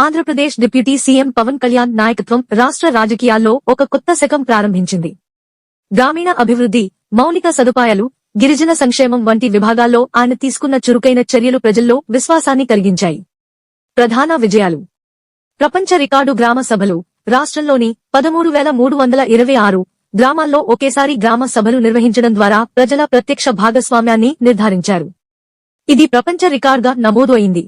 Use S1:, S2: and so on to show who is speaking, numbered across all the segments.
S1: Andhra Pradesh deputy CM Pawan Kalyan నాయకత్వం రాష్ట్ర రాజకీయాల్లో ఒక కొత్త శకం ప్రారంభించింది. గ్రామీణ అభివృద్ధి, మౌలిక సదుపాయాలు, గిరిజన సంక్షేమం వంటి విభాగాల్లో ఆయన తీసుకున్న చురుకైన చర్యలు ప్రజల్లో విశ్వాసాన్ని కలిగించాయి. ప్రధాన విజయాలు: ప్రపంచ రికార్డు గ్రామ సభలు. రాష్ట్రంలోని 13,326 గ్రామాల్లో ఒకేసారి గ్రామ సభలు నిర్వహించడం ద్వారా ప్రజల ప్రత్యక్ష భాగస్వామ్యాన్ని నిర్ధారించారు. ఇది ప్రపంచ రికార్డుగా నమోదు అయింది.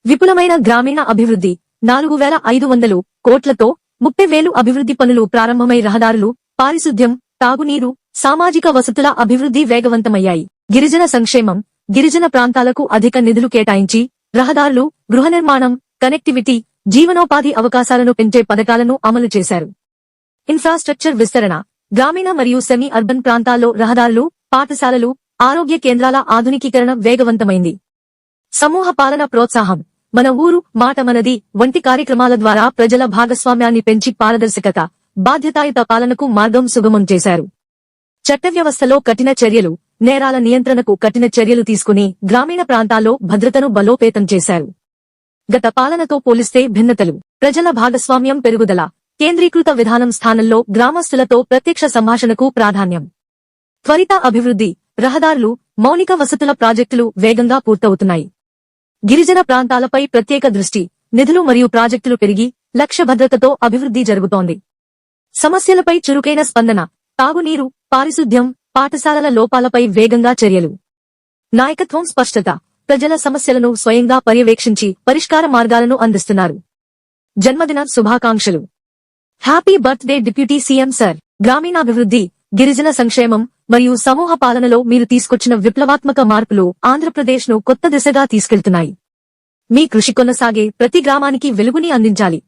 S1: విపులమైన గ్రామీణ అభివృద్ధి. 4,500 కోట్లతో 30,000 అభివృద్ధి పనులు ప్రారంభమై రహదారులు, పారిశుద్ధ్యం, తాగునీరు, సామాజిక వసతుల అభివృద్ధి వేగవంతమయ్యాయి. గిరిజన సంక్షేమం. గిరిజన ప్రాంతాలకు అధిక నిధులు కేటాయించి రహదారులు, గృహ నిర్మాణం, కనెక్టివిటీ, జీవనోపాధి అవకాశాలను పెంచే పథకాలను అమలు చేశారు. ఇన్ఫ్రాస్ట్రక్చర్ విస్తరణ. గ్రామీణ మరియు సెమీ అర్బన్ ప్రాంతాల్లో రహదారులు, పాఠశాలలు, ఆరోగ్య కేంద్రాల ఆధునికీకరణ వేగవంతమైంది. సమూహ పాలన ప్రోత్సాహం. మన ఊరు మాట మనది వంటి కార్యక్రమాల ద్వారా ప్రజల భాగస్వామ్యాన్ని పెంచి పారదర్శకత, బాధ్యతాయుత పాలనకు మార్గం సుగమం చేశారు. చట్టవ్యవస్థలో కఠిన చర్యలు. నేరాల నియంత్రణకు కఠిన చర్యలు తీసుకుని గ్రామీణ ప్రాంతాల్లో భద్రతను బలోపేతం చేశారు. గత పాలనతో పోలిస్తే భిన్నతలు. ప్రజల భాగస్వామ్యం పెరుగుదల. కేంద్రీకృత విధానం స్థానంలో గ్రామస్తులతో ప్రత్యక్ష సంభాషణకు ప్రాధాన్యం. త్వరిత అభివృద్ధి. రహదారులు, మౌలిక వసతుల ప్రాజెక్టులు వేగంగా పూర్తవుతున్నాయి. గిరిజన ప్రాంతాలపై ప్రత్యేక దృష్టి. నిధులు మరియు ప్రాజెక్టులు పెరిగి లక్ష్య భద్రతతో అభివృద్ధి జరుగుతోంది. సమస్యలపై చురుకైన స్పందన. తాగునీరు, పారిశుద్ధ్యం, పాఠశాలల లోపాలపై వేగంగా చర్యలు. నాయకత్వం స్పష్టత. ప్రజల సమస్యలను స్వయంగా పర్యవేక్షించి పరిష్కార మార్గాలను అందిస్తున్నారు. జన్మదిన శుభాకాంక్షలు. Happy birthday deputy CM sir. గ్రామీణాభివృద్ధి, గిరిజన సంక్షేమం మరియు సమూహ పాలనలో మీరు తీసుకొచ్చిన విప్లవాత్మక మార్పులు ఆంధ్రప్రదేశ్ను కొత్త దిశగా తీసుకెళ్తున్నాయి. మీ కృషి కొనసాగే ప్రతి గ్రామానికి వెలుగుని అందించాలి.